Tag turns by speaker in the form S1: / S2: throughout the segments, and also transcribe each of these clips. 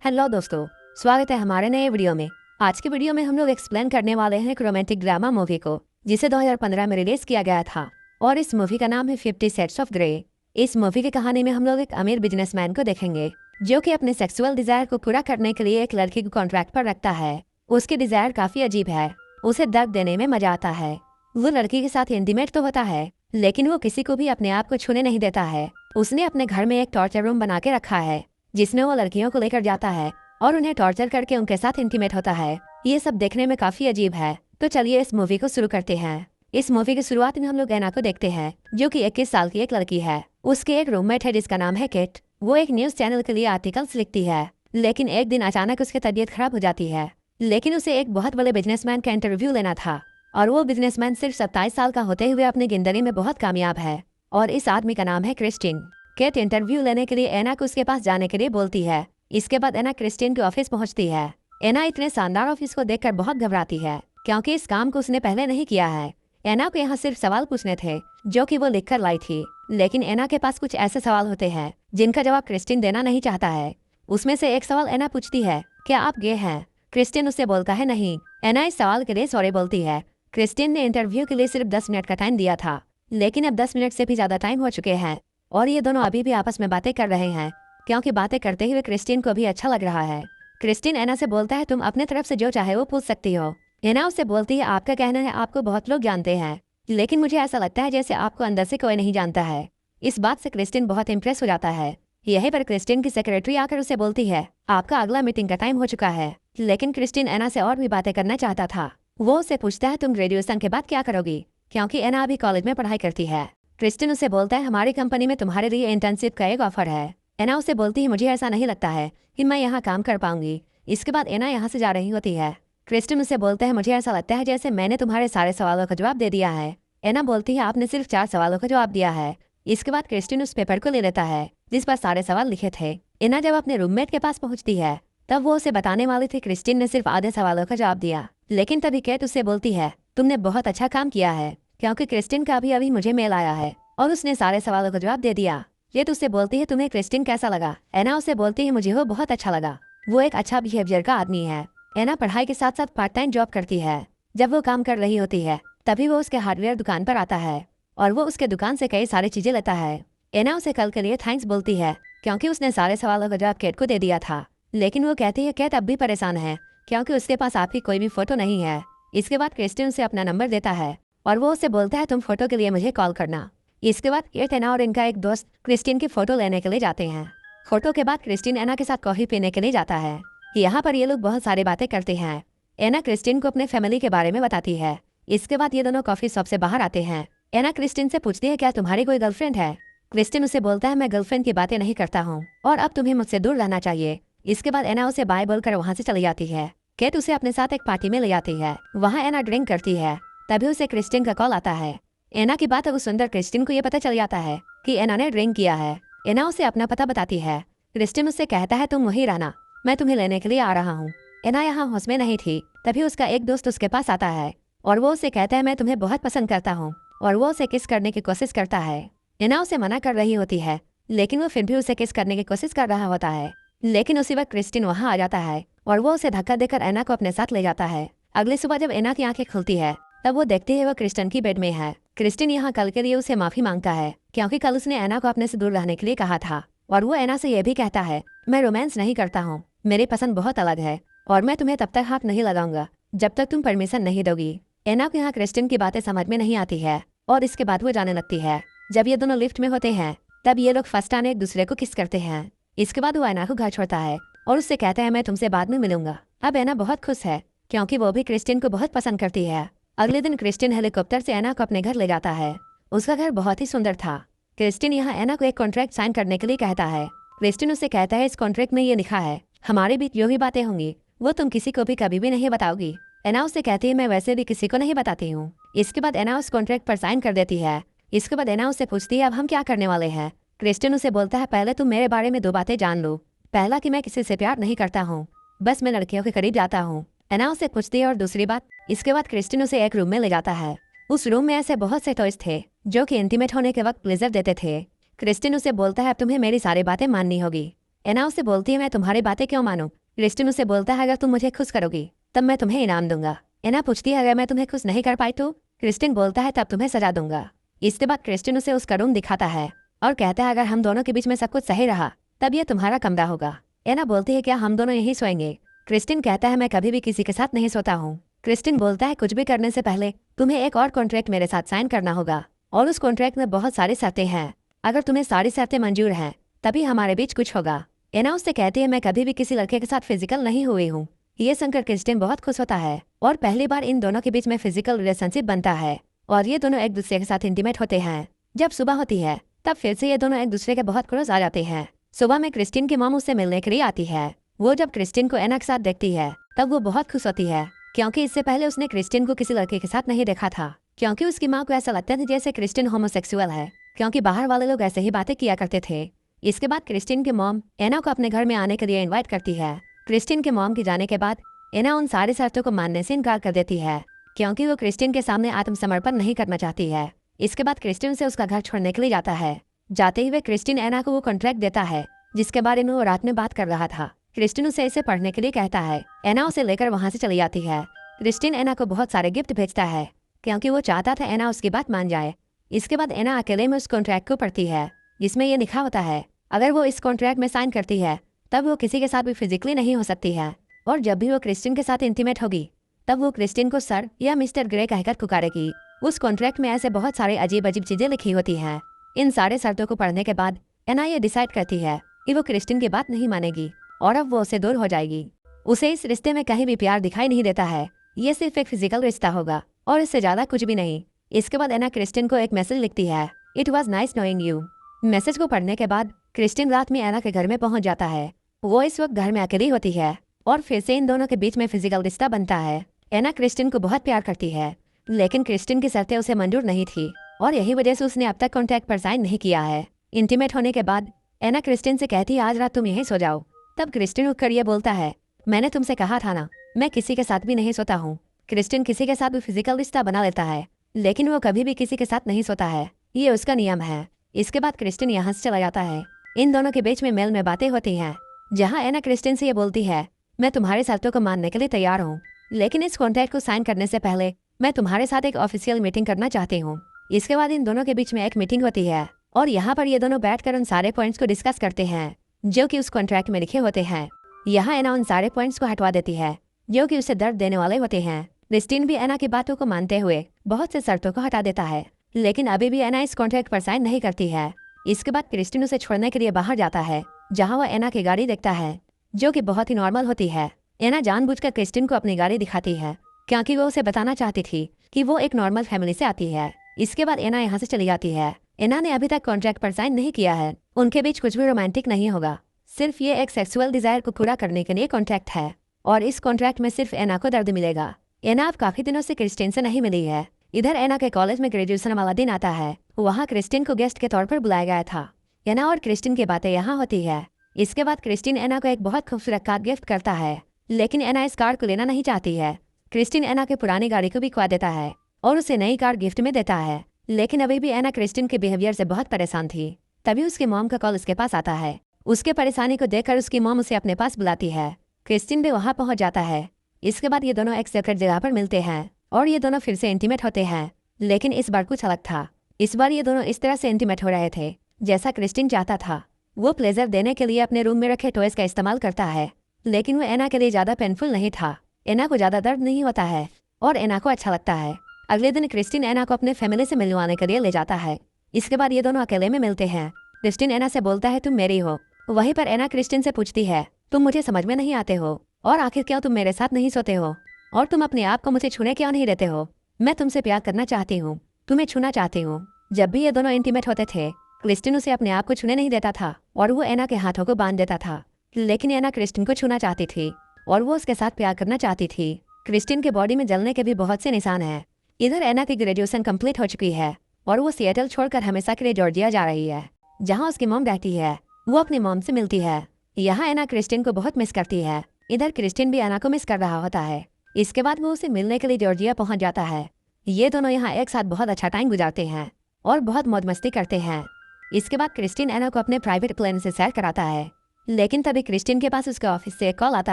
S1: Hello दोस्तों, स्वागत है हमारे नए वीडियो में। आज के वीडियो में हम लोग एक्सप्लेन करने वाले हैं एक रोमांटिक ड्रामा मूवी को, जिसे 2015 में रिलीज किया गया था और इस मूवी का नाम है 50 शेड्स ऑफ ग्रे। इस मूवी की कहानी में हम लोग एक अमीर बिजनेसमैन को देखेंगे जो कि अपने सेक्सुअल डिजायर को पूरा करने के लिए एक लड़की को कॉन्ट्रैक्ट पर रखता है। उसकी डिजायर काफी अजीब है, उसे दर्द देने में मजा आता है। वो लड़की के साथ इंटीमेट तो होता है, लेकिन वो किसी को भी अपने आप को छूने नहीं देता है। उसने अपने घर में एक टॉर्चर रूम बना के रखा है जिसमें वो लड़कियों को लेकर जाता है और उन्हें टॉर्चर करके उनके साथ इंटीमेट होता है। ये सब देखने में काफी अजीब है, तो चलिए इस मूवी को शुरू करते हैं। इस मूवी की शुरुआत में हम लोग एना को देखते हैं जो कि 21 साल की एक लड़की है। उसके एक रूममेट है जिसका नाम है केट। वो एक न्यूज चैनल के लिए आर्टिकल्स लिखती है, लेकिन एक दिन अचानक उसकी तबीयत खराब हो जाती है। लेकिन उसे एक बहुत बड़े बिजनेसमैन का इंटरव्यू लेना था और वो बिजनेसमैन सिर्फ 27 साल का होते हुए अपनी जिंदगी में बहुत कामयाब है और इस आदमी का नाम है क्रिस्टिन। केट इंटरव्यू लेने के लिए एना को उसके पास जाने के लिए बोलती है। इसके बाद एना क्रिस्टिन के ऑफिस पहुंचती है। एना इतने शानदार ऑफिस को देखकर बहुत घबराती है क्योंकि इस काम को उसने पहले नहीं किया है। एना को यहाँ सिर्फ सवाल पूछने थे जो कि वो लिखकर लाई थी, लेकिन एना के पास कुछ ऐसे सवाल होते हैं जिनका जवाब क्रिस्टिन देना नहीं चाहता है। उसमें से एक सवाल एना पूछती है, क्या आप गे हैं? क्रिस्टिन उससे बोलता है नहीं। एना इस सवाल के लिए सॉरी बोलती है। क्रिस्टिन ने इंटरव्यू के लिए सिर्फ 10 मिनट का टाइम दिया था, लेकिन अब 10 मिनट से भी ज्यादा टाइम हो चुके हैं और ये दोनों अभी भी आपस में बातें कर रहे हैं क्योंकि बातें करते हुए क्रिस्टिन को भी अच्छा लग रहा है। क्रिस्टिन एना से बोलता है तुम अपने तरफ से जो चाहे वो पूछ सकती हो। एना उससे बोलती है आपका कहना है आपको बहुत लोग जानते हैं, लेकिन मुझे ऐसा लगता है जैसे आपको अंदर से कोई नहीं जानता है। इस बात से क्रिस्टिन बहुत इम्प्रेस हो जाता है। यहीं पर क्रिस्टिन की सेक्रेटरी आकर उसे बोलती है आपका अगला मीटिंग का टाइम हो चुका है। लेकिन क्रिस्टिन एना से और भी बातें करना चाहता था। वो उसे पूछता है तुम ग्रेजुएशन के बाद क्या करोगी, क्योंकि एना अभी कॉलेज में पढ़ाई करती है। क्रिस्टिन उसे बोलता है हमारी कंपनी में तुम्हारे लिए इंटर्नशिप का एक ऑफर है। एना उसे बोलती है मुझे ऐसा नहीं लगता है कि मैं यहाँ काम कर पाऊंगी। इसके बाद एना यहाँ से जा रही होती है। क्रिस्टिन उसे बोलता है मुझे ऐसा लगता है जैसे मैंने तुम्हारे सारे सवालों का जवाब दे दिया है। एना बोलती है आपने सिर्फ 4 सवालों का जवाब दिया है। इसके बाद क्रिस्टिन उस पेपर को ले लेता है जिस पर सारे सवाल लिखे थे। एना जब अपने रूममेट के पास पहुंचती है तब वो उसे बताने वाली थी क्रिस्टिन ने सिर्फ आधे सवालों का जवाब दिया, लेकिन तभी केट उससे बोलती है तुमने बहुत अच्छा काम किया है क्योंकि क्रिस्टिन का अभी अभी मुझे मेल आया है और उसने सारे सवालों का जवाब दे दिया। ये तो उससे बोलती है तुम्हें क्रिस्टिन कैसा लगा? एना उसे बोलती है मुझे वो बहुत अच्छा लगा, वो एक अच्छा बिहेवियर का आदमी है। एना पढ़ाई के साथ साथ पार्ट टाइम जॉब करती है। जब वो काम कर रही होती है तभी वो उसके हार्डवेयर दुकान पर आता है और वो उसके दुकान से कई सारी चीजें लेता है। एना उसे कल के लिए थैंक्स बोलती है क्योंकि उसने सारे सवालों का जवाब केट को दे दिया था, लेकिन वो कहती है केट अब भी परेशान है क्योंकि उसके पास आपकी कोई भी फोटो नहीं है। इसके बाद क्रिस्टिन उसे अपना नंबर देता है और वो उसे बोलता है तुम फोटो के लिए मुझे कॉल करना। इसके बाद केट एना और इनका एक दोस्त क्रिस्टिन की फोटो लेने के लिए जाते हैं। फोटो के बाद क्रिस्टिन एना के साथ कॉफी पीने के लिए जाता है। यहाँ पर ये लोग बहुत सारी बातें करते हैं। एना क्रिस्टिन को अपने फैमिली के बारे में बताती है। इसके बाद ये दोनों कॉफी शॉप से बाहर आते हैं। एना क्रिस्टिन से पूछती है क्या तुम्हारी कोई गर्लफ्रेंड है? क्रिस्टिन उसे बोलता है मैं गर्लफ्रेंड की बातें नहीं करता हूँ और अब तुम्हें मुझसे दूर रहना चाहिए। इसके बाद एना उसे बाय बोलकर वहाँ से चली जाती है। केट उसे अपने साथ एक पार्टी में ले जाती है। वहाँ एना ड्रिंक करती है, तभी उसे क्रिस्टिन का कॉल आता है। एना की बात उस सुंदर क्रिस्टिन को ये पता चल जाता है कि एना ने ड्रिंक किया है। एना उसे अपना पता बताती है। क्रिस्टिन उससे कहता है तुम वहीं रहना, मैं तुम्हें लेने के लिए आ रहा हूँ। एना यहाँ होश में नहीं थी, तभी उसका एक दोस्त उसके पास आता है और वो उसे कहता है मैं तुम्हें बहुत पसंद करता हूँ और वो उसे किस करने की कोशिश करता है। एना उसे मना कर रही होती है, लेकिन वो फिर भी उसे किस करने की कोशिश कर रहा होता है। लेकिन उसी वक्त क्रिस्टिन वहाँ आ जाता है और वो उसे धक्का देकर एना को अपने साथ ले जाता है। अगली सुबह जब एना की आंखें खुलती है तब वो देखती है वो क्रिस्टिन की बेड में है। क्रिस्टिन यहाँ कल के लिए उसे माफी मांगता है क्योंकि कल उसने एना को अपने से दूर रहने के लिए कहा था और वो एना से यह भी कहता है मैं रोमांस नहीं करता हूँ, मेरी पसंद बहुत अलग है और मैं तुम्हें तब तक हाथ नहीं लगाऊंगा जब तक तुम परमिशन नहीं दोगी। एना को यहाँ क्रिस्टिन की बातें समझ में नहीं आती है और इसके बाद वो जाने लगती है। जब ये दोनों लिफ्ट में होते हैं तब ये लोग फर्स्ट टाइम एक दूसरे को किस करते हैं। इसके बाद वो एना को घर छोड़ता है और उससे कहता है मैं तुमसे बाद में मिलूंगा। अब एना बहुत खुश है क्योंकि वो भी क्रिस्टिन को बहुत पसंद करती है। अगले दिन क्रिस्टिन हेलीकॉप्टर से एना को अपने घर ले जाता है। उसका घर बहुत ही सुंदर था। क्रिस्टिन यहाँ एना को एक कॉन्ट्रैक्ट साइन करने के लिए कहता है। क्रिस्टिन उसे कहता है इस कॉन्ट्रैक्ट में ये लिखा है हमारे बीच जो भी बातें होंगी वो तुम किसी को भी कभी भी नहीं बताओगी। एना उससे कहती है मैं वैसे भी किसी को नहीं बताती हूँ। इसके बाद एना उस कॉन्ट्रैक्ट पर साइन कर देती है। इसके बाद एना उससे पूछती है अब हम क्या करने वाले हैं? क्रिस्टिन उसे बोलता है पहले तुम मेरे बारे में 2 बातें जान लो। पहला कि मैं किसी से प्यार नहीं करता हूँ, बस मैं लड़कियों के करीब जाता हूँ। एना उसे पूछती है और दूसरी बात। इसके बाद क्रिस्टिन उसे एक रूम में ले जाता है। उस रूम में ऐसे बहुत से टॉयज थे जो कि इंटीमेट होने के वक्त प्लेजर देते थे। क्रिस्टिन उसे बोलता है अब तुम्हें मेरी सारी बातें माननी होगी। एना उसे बोलती है मैं तुम्हारी बातें क्यों मानूं। क्रिस्टिन उसे बोलता है अगर तुम मुझे खुश करोगी तब मैं तुम्हें इनाम दूंगा। एना पूछती है अगर मैं तुम्हें खुश नहीं कर पाई तो। क्रिस्टिन बोलता है तब तुम्हें सजा दूंगा। इसके बाद क्रिस्टिन उसे उसका रूम दिखाता है और कहता है अगर हम दोनों के बीच में सब कुछ सही रहा तब यह तुम्हारा कमरा होगा। एना बोलती है क्या हम दोनों यहीं सोएंगे। क्रिस्टिन कहता है मैं कभी भी किसी के साथ नहीं सोता हूँ। क्रिस्टिन बोलता है कुछ भी करने से पहले तुम्हें एक और कॉन्ट्रैक्ट मेरे साथ साइन करना होगा और उस कॉन्ट्रैक्ट में बहुत सारी शर्तें हैं। अगर तुम्हें सारी शर्तें मंजूर हैं तभी हमारे बीच कुछ होगा। एना उससे कहती है मैं कभी भी किसी लड़के के साथ फिजिकल नहीं हुई हूँ। ये सुनकर क्रिस्टिन बहुत खुश होता है और पहली बार इन दोनों के बीच में फिजिकल रिलेशनशिप बनता है और ये दोनों एक दूसरे के साथ इंटीमेट होते हैं। जब सुबह होती है तब फिर से ये दोनों एक दूसरे के बहुत क्लोज आ जाते हैं। सुबह में क्रिस्टिन की मॉम उससे मिलने के लिए आती है। वो जब क्रिस्टिन को एना के साथ देखती है तब वो बहुत खुश होती है क्योंकि इससे पहले उसने क्रिस्टिन को किसी लड़के के साथ नहीं देखा था। क्योंकि उसकी माँ को ऐसा लगता था जैसे क्रिस्टिन होमोसेक्सुअल है क्योंकि बाहर वाले लोग ऐसे ही बातें किया करते थे। इसके बाद क्रिस्टिन की मॉम एना को अपने घर में आने के लिए इनवाइट करती है। क्रिस्टिन के मॉम के जाने के बाद एना उन सारी शर्तों को मानने से इनकार कर देती है क्योंकि वो क्रिस्टिन के सामने आत्मसमर्पण नहीं करना चाहती है। इसके बाद क्रिस्टिन से उसका घर छोड़ने के लिए जाता है। जाते हुए क्रिस्टिन एना को वो कॉन्ट्रैक्ट देता है जिसके बारे में वो रात में बात कर रहा था। क्रिस्टिन उसे इसे पढ़ने के लिए कहता है। एना उसे लेकर वहाँ से चली जाती है। क्रिस्टिन एना को बहुत सारे गिफ्ट भेजता है क्योंकि वो चाहता था एना उसकी बात मान जाए। इसके बाद एना अकेले में उस कॉन्ट्रैक्ट को पढ़ती है जिसमें यह लिखा होता है अगर वो इस कॉन्ट्रैक्ट में साइन करती है तब वो किसी के साथ भी फिजिकली नहीं हो सकती है और जब भी वो क्रिस्टिन के साथ इंटीमेट होगी तब वो क्रिस्टिन को सर या मिस्टर ग्रे कहकर पुकारेगी। उस कॉन्ट्रैक्ट में ऐसे बहुत सारे अजीब अजीब चीजें लिखी होती हैं। इन सारे शर्तों को पढ़ने के बाद एना ये डिसाइड करती है कि वो क्रिस्टिन की बात नहीं मानेगी और अब वो उसे दूर हो जाएगी। उसे इस रिश्ते में कहीं भी प्यार दिखाई नहीं देता है। ये सिर्फ एक फिजिकल रिश्ता होगा और इससे ज्यादा कुछ भी नहीं। इसके बाद एना क्रिस्टिन को एक मैसेज लिखती है it was nice knowing you. Message को पढ़ने के बाद क्रिस्टिन रात में एना के घर में पहुंच जाता है। वो इस वक्त घर में अकेली होती है और फिर से इन दोनों के बीच में फिजिकल रिश्ता बनता है। एना क्रिस्टिन को बहुत प्यार करती है लेकिन क्रिस्टिन की शर्तें उसे मंजूर नहीं थी और यही वजह से उसने अब तक कॉन्ट्रैक्ट पर साइन नहीं किया है। इंटीमेट होने के बाद एना क्रिस्टिन से कहती है आज रात तुम यहीं सो जाओ। तब क्रिस्टिन उठकर ये बोलता है मैंने तुमसे कहा था ना मैं किसी के साथ भी नहीं सोता हूँ। क्रिस्टिन किसी के साथ भी फिजिकल रिश्ता बना लेता है लेकिन वो कभी भी किसी के साथ नहीं सोता है। ये उसका नियम है। इसके बाद क्रिस्टिन यहाँ से चला जाता है। इन दोनों के बीच में मेल में बातें होती हैं जहाँ एना क्रिस्टिन से ये बोलती है मैं तुम्हारी शर्तों को मानने के लिए तैयार हूँ लेकिन इस कॉन्ट्रैक्ट को साइन करने से पहले मैं तुम्हारे साथ एक ऑफिशियल मीटिंग करना चाहती हूँ। इसके बाद इन दोनों के बीच में एक मीटिंग होती है और यहाँ पर ये दोनों बैठकर उन सारे पॉइंट्स को डिस्कस करते हैं जो कि उस कॉन्ट्रैक्ट में लिखे होते हैं। यहाँ एना उन सारे पॉइंट्स को हटवा देती है जो कि उसे दर्द देने वाले होते हैं। क्रिस्टिन भी एना की बातों को मानते हुए बहुत से शर्तों को हटा देता है लेकिन अभी भी एना इस कॉन्ट्रैक्ट पर साइन नहीं करती है। इसके बाद क्रिस्टिन उसे छोड़ने के लिए बाहर जाता है जहाँ वह एना की गाड़ी देखता है जो कि बहुत ही नॉर्मल होती है। एना जानबूझकर क्रिस्टिन को अपनी गाड़ी दिखाती है क्योंकि वो उसे बताना चाहती थी कि वो एक नॉर्मल फैमिली से आती है। इसके बाद एना यहाँ से चली जाती है। एना ने अभी तक कॉन्ट्रैक्ट पर साइन नहीं किया है। उनके बीच कुछ भी रोमांटिक नहीं होगा। सिर्फ ये एक सेक्सुअल डिजायर को पूरा करने के लिए कॉन्ट्रैक्ट है और इस कॉन्ट्रैक्ट में सिर्फ एना को दर्द मिलेगा। एना अब काफी दिनों से क्रिस्टिन से नहीं मिली है। इधर एना के कॉलेज में ग्रेजुएशन वाला दिन आता है। वहाँ क्रिस्टिन को गेस्ट के तौर पर बुलाया गया था। एना और क्रिस्टिन की बातें यहाँ होती है। इसके बाद क्रिस्टिन एना को एक बहुत खूबसूरत कार गिफ्ट करता है लेकिन एना इस कार को लेना नहीं चाहती है। क्रिस्टिन एना के पुरानी गाड़ी को भी खवा देता है और उसे नई कार गिफ्ट में देता है लेकिन अभी भी एना क्रिस्टिन के बिहेवियर से बहुत परेशान थी। तभी उसके मॉम का कॉल उसके पास आता है। उसके परेशानी को देखकर उसकी मॉम उसे अपने पास बुलाती है। क्रिस्टिन भी वहाँ पहुँच जाता है। इसके बाद ये दोनों एक सेपरेट जगह पर मिलते हैं और ये दोनों फिर से इंटीमेट होते हैं लेकिन इस बार कुछ अलग था। इस बार ये दोनों इस तरह से इंटीमेट हो रहे थे जैसा क्रिस्टिन चाहता था। वो प्लेजर देने के लिए अपने रूम में रखे टॉयज का इस्तेमाल करता है लेकिन वो एना के लिए ज्यादा पेनफुल नहीं था। एना को ज्यादा दर्द नहीं होता है और एना को अच्छा लगता है। अगले दिन क्रिस्टिन एना को अपने फैमिली से मिलवाने के लिए ले जाता है। इसके बाद ये दोनों अकेले में मिलते हैं। क्रिस्टिन एना से बोलता है तुम मेरी हो। वहीं पर एना क्रिस्टिन से पूछती है तुम मुझे समझ में नहीं आते हो और आखिर क्यों तुम मेरे साथ नहीं सोते हो और तुम अपने आप को मुझे छूने क्यों नहीं देते हो। मैं तुमसे प्यार करना चाहती हूँ, तुम्हें छूना चाहती हूँ। जब भी ये दोनों इंटीमेट होते थे क्रिस्टिन उसे अपने आप को छूने नहीं देता था और वो एना के हाथों को बांध देता था लेकिन एना क्रिस्टिन को छूना चाहती थी और वो उसके साथ प्यार करना चाहती थी। क्रिस्टिन के बॉडी में जलने के भी बहुत से निशान हैं। इधर एना की ग्रेजुएशन कंप्लीट हो चुकी है और वो सिएटल छोड़कर हमेशा के लिए जॉर्जिया जा रही है जहाँ उसकी मॉम रहती है। वो अपनी मॉम से मिलती है। यहाँ एना क्रिस्टिन को बहुत मिस करती है। इधर क्रिस्टिन भी एना को मिस कर रहा होता है। इसके बाद वो उसे मिलने के लिए जॉर्जिया पहुंच जाता है। ये दोनों यहाँ एक साथ बहुत अच्छा टाइम गुजारते हैं और बहुत मौज मस्ती करते हैं। इसके बाद क्रिस्टिन एना को अपने प्राइवेट प्लेन से सैर कराता है लेकिन तभी क्रिस्टिन के पास उसके ऑफिस से एक कॉल आता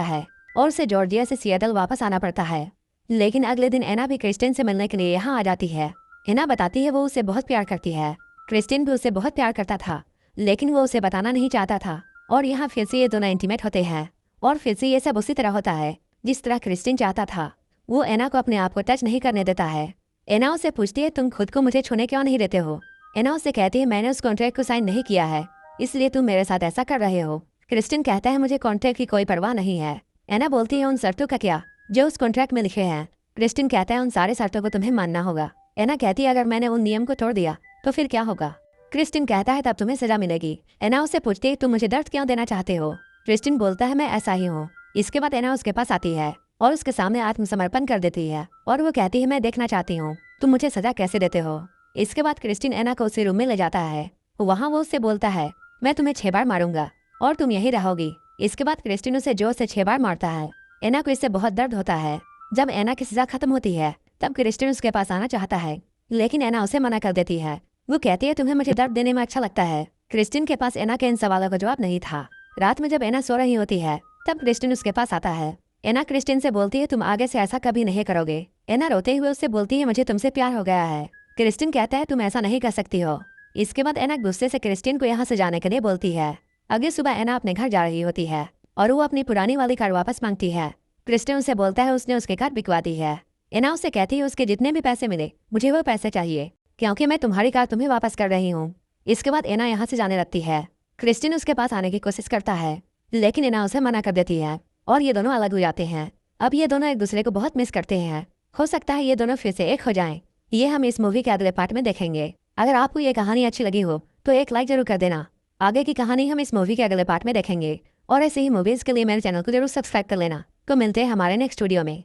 S1: है और उसे जॉर्जिया से सिएटल वापस आना पड़ता है। लेकिन अगले दिन एना भी क्रिस्टिन से मिलने के लिए यहाँ आ जाती है। एना बताती है वो उसे बहुत प्यार करती है। क्रिस्टिन भी उसे बहुत प्यार करता था, लेकिन वो उसे बताना नहीं चाहता था। और यहाँ फिर से ये दोनों इंटीमेट होते हैं और फिर से ये सब उसी तरह होता है जिस तरह क्रिस्टिन चाहता था। वो एना को अपने आप को टच नहीं करने देता है। एना उसे पूछती है तुम खुद को मुझे छूने क्यों नहीं देते हो। एना उसे कहती है मैंने उस कॉन्ट्रैक्ट को साइन नहीं किया है, इसलिए तुम मेरे साथ ऐसा कर रहे हो। क्रिस्टिन कहता है मुझे कॉन्ट्रैक्ट की कोई परवाह नहीं है। एना बोलती है उन शर्तों का क्या जो उस कॉन्ट्रैक्ट में लिखे हैं। क्रिस्टिन कहता है उन सारे शर्तों को तुम्हें मानना होगा। एना कहती है अगर मैंने उन नियम को तोड़ दिया तो फिर क्या होगा। क्रिस्टिन कहता है तब तुम्हें सजा मिलेगी। एना उससे पूछती है तुम मुझे दर्द क्यों देना चाहते हो। क्रिस्टिन बोलता है मैं ऐसा ही हूँ। इसके बाद एना उसके पास आती है और उसके सामने आत्मसमर्पण कर देती है और वो कहती है मैं देखना चाहती हूँ तुम मुझे सजा कैसे देते हो। इसके बाद क्रिस्टिन एना को उसी रूम में ले जाता है। वहाँ वो उससे बोलता है मैं तुम्हें 6 बार मारूंगा और तुम यही रहोगी। इसके बाद क्रिस्टिन उसे जोर से 6 बार मारता है। एना को इससे बहुत दर्द होता है। जब एना की सजा खत्म होती है तब क्रिस्टिन उसके पास आना चाहता है, लेकिन एना उसे मना कर देती है। वो कहती है तुम्हें मुझे दर्द देने में अच्छा लगता है। क्रिस्टिन के पास एना के इन सवालों का जवाब नहीं था। रात में जब एना सो रही होती है तब क्रिस्टिन उसके पास आता है। एना क्रिस्टिन से बोलती है तुम आगे से ऐसा कभी नहीं करोगे। एना रोते हुए उससे बोलती है मुझे तुमसे प्यार हो गया है। क्रिस्टिन कहता है तुम ऐसा नहीं कर सकती हो। इसके बाद एना गुस्से से क्रिस्टिन को यहाँ से जाने के लिए बोलती है। अगली सुबह एना अपने घर जा रही होती है और वो अपनी पुरानी वाली कार वापस मांगती है। क्रिस्टिन उसे बोलता है उसने उसकी कार बिकवा दी है। एना उससे कहती है उसके जितने भी पैसे मिले मुझे वो पैसे चाहिए, क्योंकि मैं तुम्हारी कार तुम्हें वापस कर रही हूँ। इसके बाद एना यहाँ से जाने लगती है। क्रिस्टिन उसके पास आने की कोशिश करता है, लेकिन एना उसे मना कर देती है और ये दोनों अलग हो जाते हैं। अब ये दोनों एक दूसरे को बहुत मिस करते हैं। हो सकता है ये दोनों फिर से एक हो जाएं। ये हम इस मूवी के अगले पार्ट में देखेंगे। अगर आपको ये कहानी अच्छी लगी हो तो एक लाइक जरूर कर देना। आगे की कहानी हम इस मूवी के अगले पार्ट में देखेंगे और ऐसे ही मूवीज के लिए मेरे चैनल को जरूर सब्सक्राइब कर लेना। तो मिलते हैं हमारे नेक्स्ट वीडियो में।